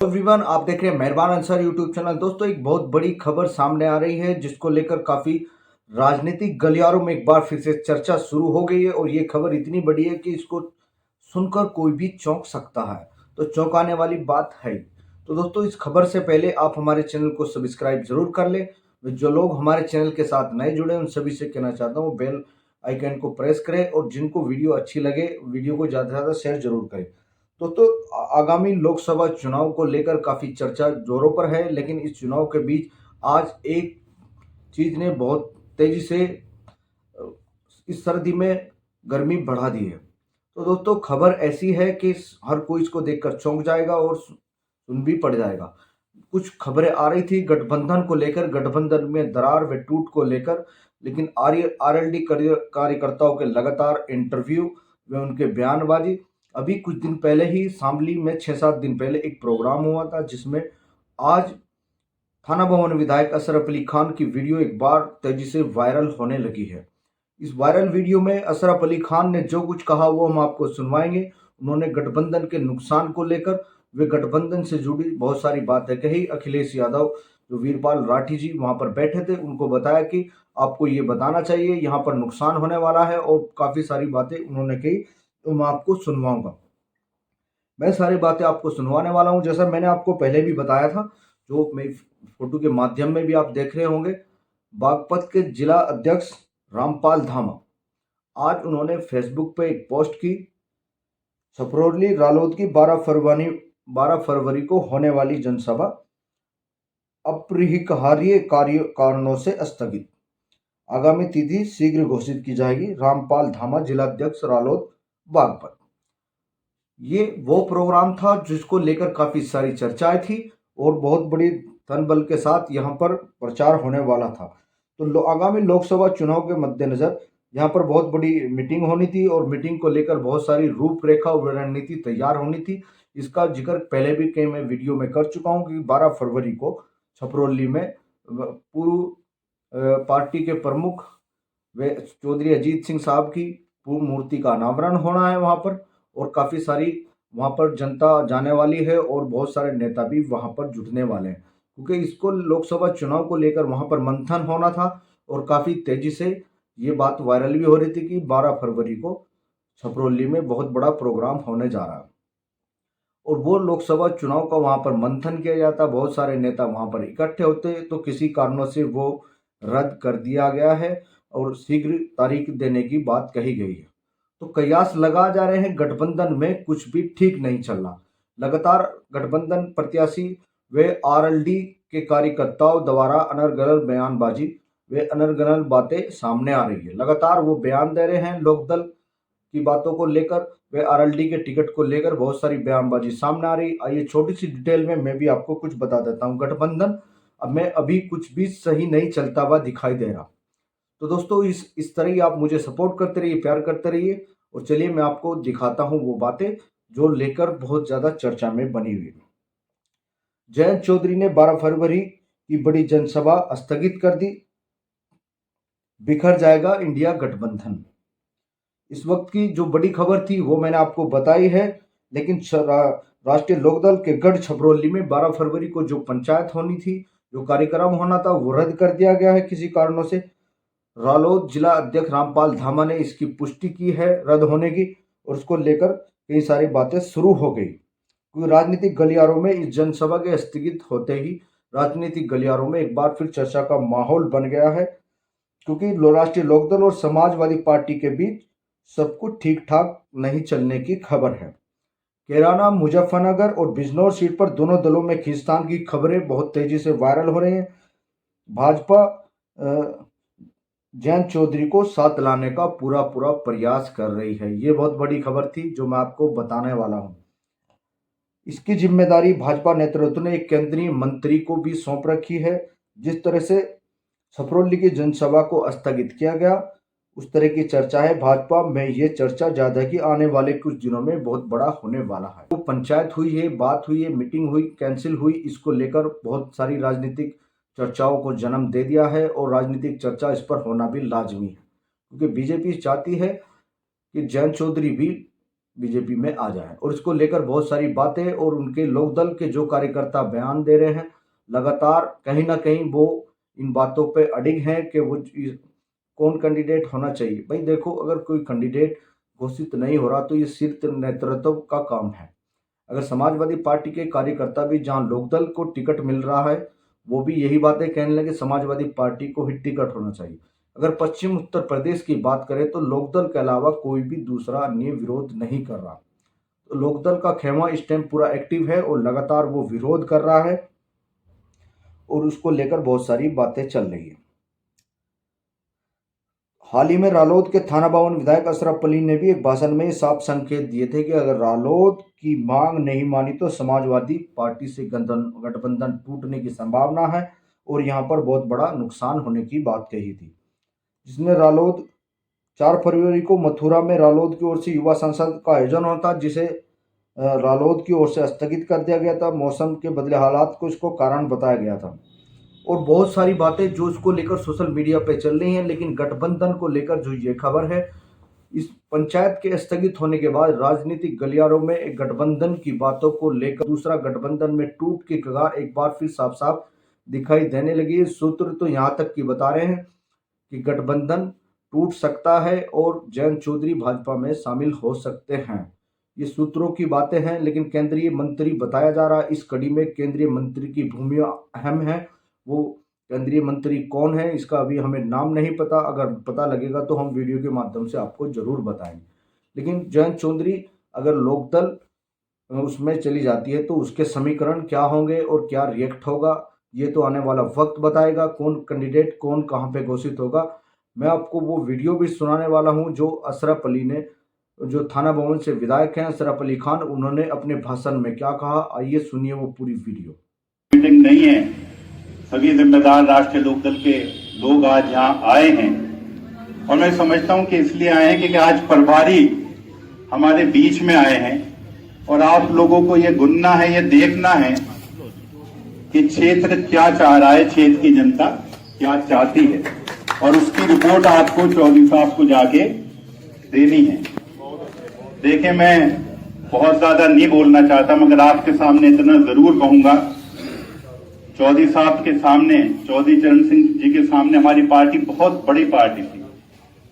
Everyone, आप देख रहे हैं मेहरबान अंसार यूट्यूब चैनल। दोस्तों, एक बहुत बड़ी खबर सामने आ रही है जिसको लेकर काफी राजनीतिक गलियारों में एक बार फिर से चर्चा शुरू हो गई है। और ये खबर इतनी बड़ी है कि इसको सुनकर कोई भी चौंक सकता है। तो चौंकाने वाली बात है। तो दोस्तों, इस खबर से पहले आप हमारे चैनल को सब्सक्राइब जरूर कर लें। जो लोग हमारे चैनल के साथ नए जुड़े उन सभी से कहना चाहता हूँ, बेल आइकन को प्रेस करें और जिनको वीडियो अच्छी लगे वीडियो को ज़्यादा से ज़्यादा शेयर जरूर करें। दोस्तों, आगामी लोकसभा चुनाव को लेकर काफी चर्चा जोरों पर है, लेकिन इस चुनाव के बीच आज एक चीज ने बहुत तेजी से इस सर्दी में गर्मी बढ़ा दी है। तो दोस्तों, खबर ऐसी है कि हर कोई इसको देखकर चौंक जाएगा और सुन भी पड़ जाएगा। कुछ खबरें आ रही थी गठबंधन को लेकर, गठबंधन में दरार व टूट को लेकर, लेकिन आरएलडी कार्यकर्ताओं के लगातार इंटरव्यू व उनके बयानबाजी। अभी कुछ दिन पहले ही शामली में 6-7 दिन पहले एक प्रोग्राम हुआ था जिसमें आज थाना भवन विधायक अशरफ अली खान की वीडियो एक बार तेजी से वायरल होने लगी है। इस वायरल वीडियो में अशरफ अली खान ने जो कुछ कहा वो हम आपको सुनवाएंगे। उन्होंने गठबंधन के नुकसान को लेकर वे गठबंधन से जुड़ी बहुत सारी बातें कही। अखिलेश यादव जो वीरपाल राठी जी वहां पर बैठे थे उनको बताया कि आपको ये बताना चाहिए, यहाँ पर नुकसान होने वाला है, और काफी सारी बातें उन्होंने कही। तो मैं आपको सुनवाऊंगा। मैं सारी बातें आपको सुनवाने वाला हूं, जैसा मैंने आपको पहले भी बताया था, जो मैं फोटो के माध्यम में भी आप देख रहे होंगे। बागपत के जिला अध्यक्ष रामपाल धामा आज उन्होंने फेसबुक पे एक पोस्ट की। छपरौली रालोद की 12 फरवरी को होने वाली जनसभा अपरिहार्य कारणों से स्थगित। आगामी तिथि शीघ्र घोषित की जाएगी। रामपाल धामा, जिलाध्यक्ष रालोद बागपत। ये वो प्रोग्राम था जिसको लेकर काफी सारी चर्चाएं थी और बहुत बड़ी धनबल के साथ यहाँ पर प्रचार होने वाला था। तो आगामी लोकसभा चुनाव के मद्देनजर यहाँ पर बहुत बड़ी मीटिंग होनी थी और मीटिंग को लेकर बहुत सारी रूपरेखा और रणनीति तैयार होनी थी। इसका जिक्र पहले भी कई मैं वीडियो में कर चुका हूँ कि 12 फरवरी को छपरौली में पूर्व पार्टी के प्रमुख वे चौधरी अजीत सिंह साहब की पूर्ण मूर्ति का अनावरण होना है वहां पर, और काफी सारी वहां पर जनता जाने वाली है और बहुत सारे नेता भी वहां पर जुटने वाले हैं, क्योंकि इसको लोकसभा चुनाव को लेकर वहां पर मंथन होना था। और काफी तेजी से ये बात वायरल भी हो रही थी कि 12 फरवरी को छपरौली में बहुत बड़ा प्रोग्राम होने जा रहा है और वो लोकसभा चुनाव का वहां पर मंथन किया जाता, बहुत सारे नेता वहां पर इकट्ठे होते, तो किसी कारणों से वो रद्द कर दिया गया है और शीघ्र तारीख देने की बात कही गई है। तो कयास लगा जा रहे हैं गठबंधन में कुछ भी ठीक नहीं चल रहा। लगातार गठबंधन प्रत्याशी वे आरएलडी के कार्यकर्ताओं द्वारा अनर्गल बयानबाजी वे अनर्गल बातें सामने आ रही है। लगातार वो बयान दे रहे हैं लोकदल की बातों को लेकर, वे आरएलडी के टिकट को लेकर बहुत सारी बयानबाजी सामने आ रही। आइए छोटी सी डिटेल में मैं भी आपको कुछ बता देता हूँ। गठबंधन अब में अभी कुछ भी सही नहीं चलता हुआ दिखाई दे रहा। तो दोस्तों, इस तरह ही आप मुझे सपोर्ट करते रहिए, प्यार करते रहिए, और चलिए मैं आपको दिखाता हूँ वो बातें जो लेकर बहुत ज्यादा चर्चा में बनी हुई है। जयंत चौधरी ने 12 फरवरी की बड़ी जनसभा स्थगित कर दी। बिखर जाएगा इंडिया गठबंधन। इस वक्त की जो बड़ी खबर थी वो मैंने आपको बताई है, लेकिन राष्ट्रीय लोकदल के गढ़ छपरौली में 12 फरवरी को जो पंचायत होनी थी, जो कार्यक्रम होना था, वो रद्द कर दिया गया है किसी कारणों से। रालोद जिला अध्यक्ष रामपाल धामा ने इसकी पुष्टि की है रद्द होने की, और उसको लेकर कई सारी बातें शुरू हो गई, क्योंकि राजनीतिक गलियारों में इस जनसभा के स्थगित होते ही राजनीतिक गलियारों में एक बार फिर चर्चा का माहौल बन गया है, क्योंकि राष्ट्रीय लोकदल और समाजवादी पार्टी के बीच सब कुछ ठीक ठाक नहीं चलने की खबर है। कैराना, मुजफ्फरनगर और बिजनौर सीट पर दोनों दलों में खींचतान की खबरें बहुत तेजी से वायरल हो रही हैं। भाजपा जयंत चौधरी को साथ लाने का पूरा प्रयास कर रही है। ये बहुत बड़ी खबर थी जो मैं आपको बताने वाला हूं। इसकी जिम्मेदारी भाजपा नेतृत्व ने एक केंद्रीय मंत्री को भी सौंप रखी है। जिस तरह से छपरौली की जनसभा को स्थगित किया गया, उस तरह की चर्चा है भाजपा में। ये चर्चा ज्यादा कि आने वाले कुछ दिनों में बहुत बड़ा होने वाला है। तो पंचायत हुई है, बात हुई है, मीटिंग हुई, कैंसिल हुई, इसको लेकर बहुत सारी राजनीतिक चर्चाओं को जन्म दे दिया है और राजनीतिक चर्चा इस पर होना भी लाजमी है, क्योंकि बीजेपी चाहती है कि जयंत चौधरी भी बीजेपी में आ जाएं। और इसको लेकर बहुत सारी बातें और उनके लोकदल के जो कार्यकर्ता बयान दे रहे हैं, लगातार कहीं ना कहीं वो इन बातों पे अडिग हैं कि वो कौन कैंडिडेट होना चाहिए। भाई देखो, अगर कोई कैंडिडेट घोषित नहीं हो रहा तो ये सिर्फ नेतृत्व का काम है। अगर समाजवादी पार्टी के कार्यकर्ता भी जहां लोकदल को टिकट मिल रहा है, वो भी यही बातें कहने लगे समाजवादी पार्टी को ही टिकट होना चाहिए। अगर पश्चिम उत्तर प्रदेश की बात करें तो लोकदल के अलावा कोई भी दूसरा अन्य विरोध नहीं कर रहा। तो लोकदल का खेमा इस टाइम पूरा एक्टिव है और लगातार वो विरोध कर रहा है और उसको लेकर बहुत सारी बातें चल रही है। हाल ही में रालोद के थाना बावन विधायक अशरफ अली ने भी एक भाषण में साफ संकेत दिए थे कि अगर रालोद की मांग नहीं मानी तो समाजवादी पार्टी से गठबंधन टूटने की संभावना है और यहां पर बहुत बड़ा नुकसान होने की बात कही थी। जिसने रालोद 4 फरवरी को मथुरा में रालोद की ओर से युवा संसद का आयोजन होना था, जिसे रालोद की ओर से स्थगित कर दिया गया था। मौसम के बदले हालात को इसको कारण बताया गया था और बहुत सारी बातें जो इसको लेकर सोशल मीडिया पे चल रही हैं। लेकिन गठबंधन को लेकर जो ये खबर है, इस पंचायत के स्थगित होने के बाद राजनीतिक गलियारों में एक गठबंधन की बातों को लेकर दूसरा गठबंधन में टूट की कगार एक बार फिर साफ साफ दिखाई देने लगी। सूत्र तो यहाँ तक की बता रहे हैं कि गठबंधन टूट सकता है और जयंत चौधरी भाजपा में शामिल हो सकते हैं। ये सूत्रों की बातें हैं, लेकिन केंद्रीय मंत्री बताया जा रहा है। इस कड़ी में केंद्रीय मंत्री की भूमिका अहम है। वो केंद्रीय मंत्री कौन है इसका अभी हमें नाम नहीं पता, अगर पता लगेगा तो हम वीडियो के माध्यम से आपको जरूर बताएंगे। लेकिन जयंत चौधरी अगर लोकदल उसमें चली जाती है तो उसके समीकरण क्या होंगे और क्या रिएक्ट होगा, ये तो आने वाला वक्त बताएगा। कौन कैंडिडेट कौन कहाँ पे घोषित होगा, मैं आपको वो वीडियो भी सुनाने वाला हूँ जो अशरफ अली ने, जो थाना भवन से विधायक हैं अशरफ अली खान, उन्होंने अपने भाषण में क्या कहा। आइए सुनिए वो पूरी वीडियो। मीटिंग नहीं है, सभी जिम्मेदार राष्ट्रीय लोकदल के लोग आज यहाँ आए हैं और मैं समझता हूँ कि इसलिए आए हैं कि आज प्रभारी हमारे बीच में आए हैं और आप लोगों को ये गुनना है, ये देखना है कि क्षेत्र क्या चाह रहा है, क्षेत्र की जनता क्या चाहती है और उसकी रिपोर्ट आपको चौधरी साहब को जाके देनी है। देखिए, मैं बहुत ज्यादा नहीं बोलना चाहता, मगर आपके सामने इतना जरूर कहूंगा, चौधरी साहब के सामने, चौधरी चरण सिंह जी के सामने हमारी पार्टी बहुत बड़ी पार्टी थी।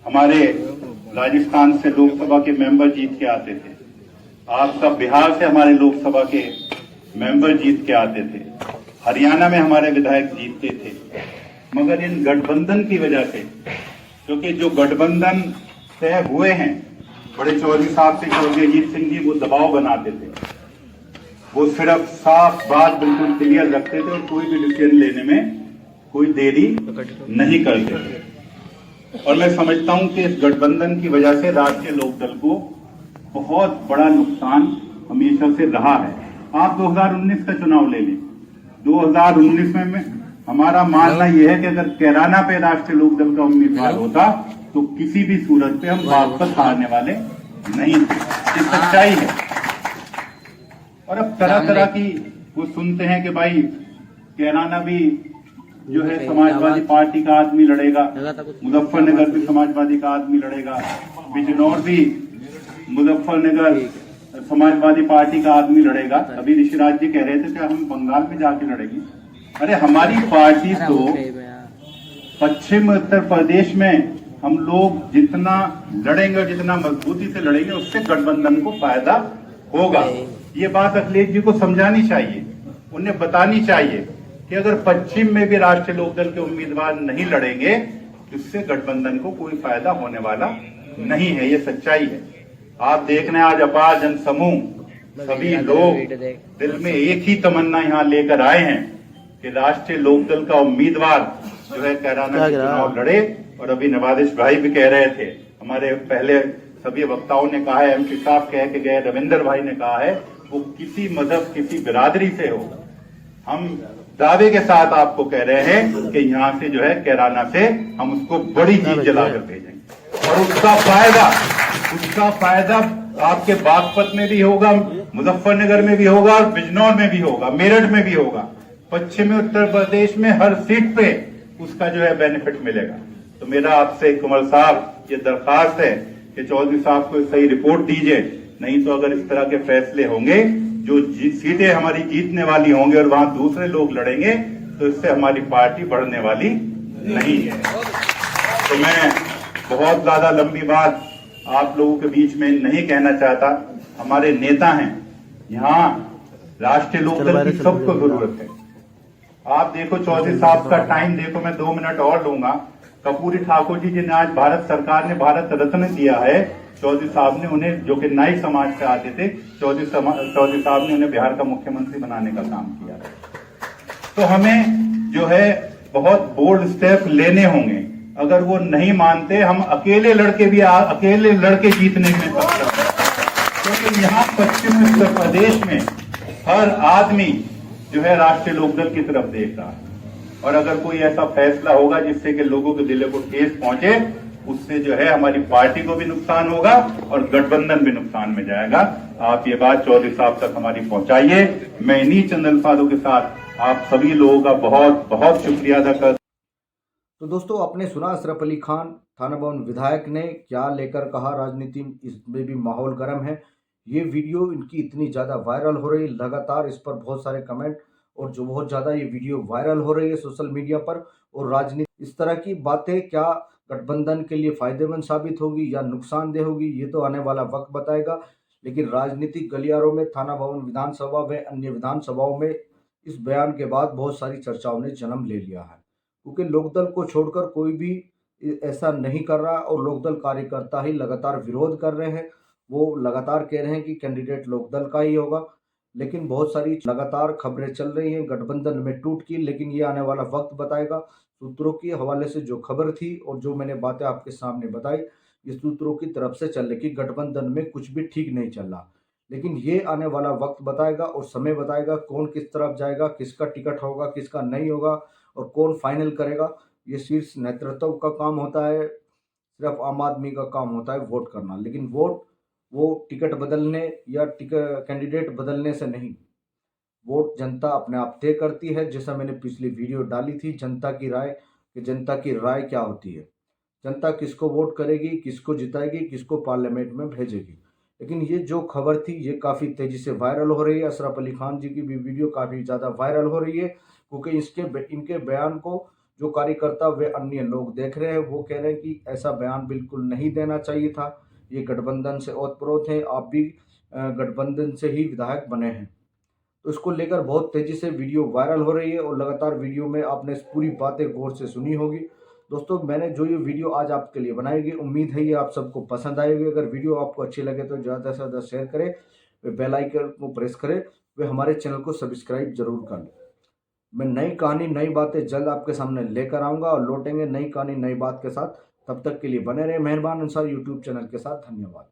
हमारे राजस्थान से लोकसभा के मेंबर जीत के आते थे, आपका बिहार से हमारे लोकसभा के मेंबर जीत के आते थे, हरियाणा में हमारे विधायक जीतते थे। मगर इन गठबंधन की वजह से, क्योंकि जो गठबंधन तय हुए हैं, बड़े चौधरी साहब से चौधरी अजीत सिंह जी वो दबाव बनाते थे, वो सिर्फ साफ बात बिल्कुल क्लियर रखते थे और कोई भी डिसीजन लेने में कोई देरी नहीं करते थे। और मैं समझता हूं कि इस गठबंधन की वजह से राष्ट्रीय लोकदल को बहुत बड़ा नुकसान हमेशा से रहा है। आप 2019 का चुनाव ले लें, 2019 में हमारा मानना यह है कि अगर कैराना पे राष्ट्रीय लोकदल का उम्मीदवार होता तो किसी भी सूरत पे हम वापस हारने वाले नहीं थे। ये सच्चाई है। और अब तरह तरह की वो सुनते हैं कि भाई कैराना भी जो है समाजवादी पार्टी का आदमी लड़ेगा, मुजफ्फरनगर भी समाजवादी का आदमी लड़ेगा, बिजनौर भी मुजफ्फरनगर समाजवादी पार्टी का आदमी लड़ेगा। अभी ऋषिराज जी कह रहे थे कि हम बंगाल में जाके लड़ेंगे। अरे हमारी पार्टी तो पश्चिम उत्तर प्रदेश में हम लोग जितना लड़ेंगे, जितना मजबूती से लड़ेंगे, उससे गठबंधन को फायदा होगा। ये बात अखिलेश जी को समझानी चाहिए, उन्हें बतानी चाहिए कि अगर पश्चिम में भी राष्ट्रीय लोकदल के उम्मीदवार नहीं लड़ेंगे तो इससे गठबंधन को कोई फायदा होने वाला नहीं है। ये सच्चाई है। आप देख रहे हैं आज अपार जन समूह, सभी लोग दिल में एक ही तमन्ना यहाँ लेकर आए हैं कि राष्ट्रीय लोकदल का उम्मीदवार जो है कैराना के चुनाव लड़े। और अभी नवादिश भाई भी कह रहे थे, हमारे पहले सभी वक्ताओं ने कहा है, एमपी साहब कह के गए, रविंदर भाई ने कहा है, वो किसी मजहब किसी बिरादरी से हो, हम दावे के साथ आपको कह रहे हैं कि यहाँ से जो है कैराना से हम उसको बड़ी जीत जलाकर भेजेंगे और उसका फायदा आपके बागपत में भी होगा, मुजफ्फरनगर में भी होगा और बिजनौर में भी होगा, मेरठ में भी होगा। पश्चिमी उत्तर प्रदेश में हर सीट पे उसका जो है बेनिफिट मिलेगा। तो मेरा आपसे कुंवर साहब ये दरखास्त है कि चौधरी साहब को सही रिपोर्ट दीजिए नहीं तो अगर इस तरह के फैसले होंगे जो सीटें हमारी जीतने वाली होंगे और वहां दूसरे लोग लड़ेंगे तो इससे हमारी पार्टी बढ़ने वाली नहीं है। तो मैं बहुत ज्यादा लंबी बात आप लोगों के बीच में नहीं कहना चाहता। हमारे नेता हैं, यहाँ राष्ट्रीय लोकदल की सबको जरूरत है। आप देखो चौधरी साहब का टाइम देखो, मैं 2 मिनट और लूंगा। कपूरी ठाकुर जी जिन्हें आज भारत सरकार ने भारत रत्न दिया है, चौधरी साहब ने उन्हें, जो कि नाई समाज से आते थे, चौधरी साहब ने उन्हें बिहार का मुख्यमंत्री बनाने का काम किया। तो हमें जो है बहुत बोल्ड स्टेप लेने होंगे। अगर वो नहीं मानते, हम अकेले लड़के जीतने में सक्षम हैं। क्योंकि यहाँ पश्चिम उत्तर प्रदेश में हर आदमी जो है राष्ट्रीय लोकदल की तरफ देख रहा है, और अगर कोई ऐसा फैसला होगा जिससे कि लोगों के दिलों को ठेस पहुंचे, उससे जो है हमारी पार्टी को भी नुकसान होगा और गठबंधन भी नुकसान में जाएगा। आप ये बात चौधरी साहब तक हमारी पहुंचाइए। मैं इन्हीं चंद अल्फाजों के साथ आप सभी लोगों का बहुत बहुत शुक्रिया अदा करता हूं। तो दोस्तों, आपने सुना अशरफ अली खान थाना भवन विधायक ने क्या लेकर कहा। राजनीति इसमें भी माहौल गर्म है। ये वीडियो इनकी इतनी ज़्यादा वायरल हो रही है, लगातार इस पर बहुत सारे कमेंट और जो बहुत ज़्यादा ये वीडियो वायरल हो रही है सोशल मीडिया पर। और राजनीति इस तरह की बातें क्या गठबंधन के लिए फायदेमंद साबित होगी या नुकसानदेह होगी, ये तो आने वाला वक्त बताएगा। लेकिन राजनीतिक गलियारों में, थाना भवन विधानसभा में, अन्य विधानसभाओं में इस बयान के बाद बहुत सारी चर्चाओं ने जन्म ले लिया है, क्योंकि लोकदल को छोड़कर कोई भी ऐसा नहीं कर रहा और लोकदल कार्यकर्ता ही लगातार विरोध कर रहे हैं। वो लगातार कह रहे हैं कि कैंडिडेट लोकदल का ही होगा। लेकिन बहुत सारी लगातार खबरें चल रही हैं गठबंधन में टूट की, लेकिन ये आने वाला वक्त बताएगा। सूत्रों के हवाले से जो खबर थी और जो मैंने बातें आपके सामने बताई, ये सूत्रों की तरफ से चल रही कि गठबंधन में कुछ भी ठीक नहीं चल रहा। लेकिन ये आने वाला वक्त बताएगा और समय बताएगा कौन किस तरफ जाएगा, किसका टिकट होगा, किसका नहीं होगा और कौन फाइनल करेगा। ये शीर्ष नेतृत्व का काम होता है, सिर्फ आम आदमी का काम होता है वोट करना। लेकिन वोट वो टिकट बदलने या कैंडिडेट बदलने से नहीं, वोट जनता अपने आप तय करती है। जैसा मैंने पिछली वीडियो डाली थी, जनता की राय, कि जनता की राय क्या होती है, जनता किसको वोट करेगी, किसको जिताएगी, किसको पार्लियामेंट में भेजेगी। लेकिन ये जो खबर थी ये काफ़ी तेज़ी से वायरल हो रही है। अशरफ अली खान जी की भी वीडियो काफ़ी ज़्यादा वायरल हो रही है, क्योंकि इनके बयान को जो कार्यकर्ता वे अन्य लोग देख रहे हैं। वो कह रहे हैं कि ऐसा बयान बिल्कुल नहीं देना चाहिए था, ये गठबंधन से ओतप्रोत है, आप भी गठबंधन से ही विधायक बने हैं। तो इसको लेकर बहुत तेज़ी से वीडियो वायरल हो रही है और लगातार वीडियो में आपने पूरी बातें गौर से सुनी होगी। दोस्तों, मैंने जो ये वीडियो आज आपके लिए बनाई गई, उम्मीद है ये आप सबको पसंद आएगी। अगर वीडियो आपको अच्छी लगे तो ज़्यादा से ज़्यादा शेयर करें, वे बेल आइकन को प्रेस करें, वे हमारे चैनल को सब्सक्राइब जरूर कर लें। मैं नई कहानी, नई बातें जल्द आपके सामने लेकर आऊँगा और लौटेंगे नई कहानी, नई बात के साथ। तब तक के लिए बने रहे मेहरबान अंसार यूट्यूब चैनल के साथ। धन्यवाद।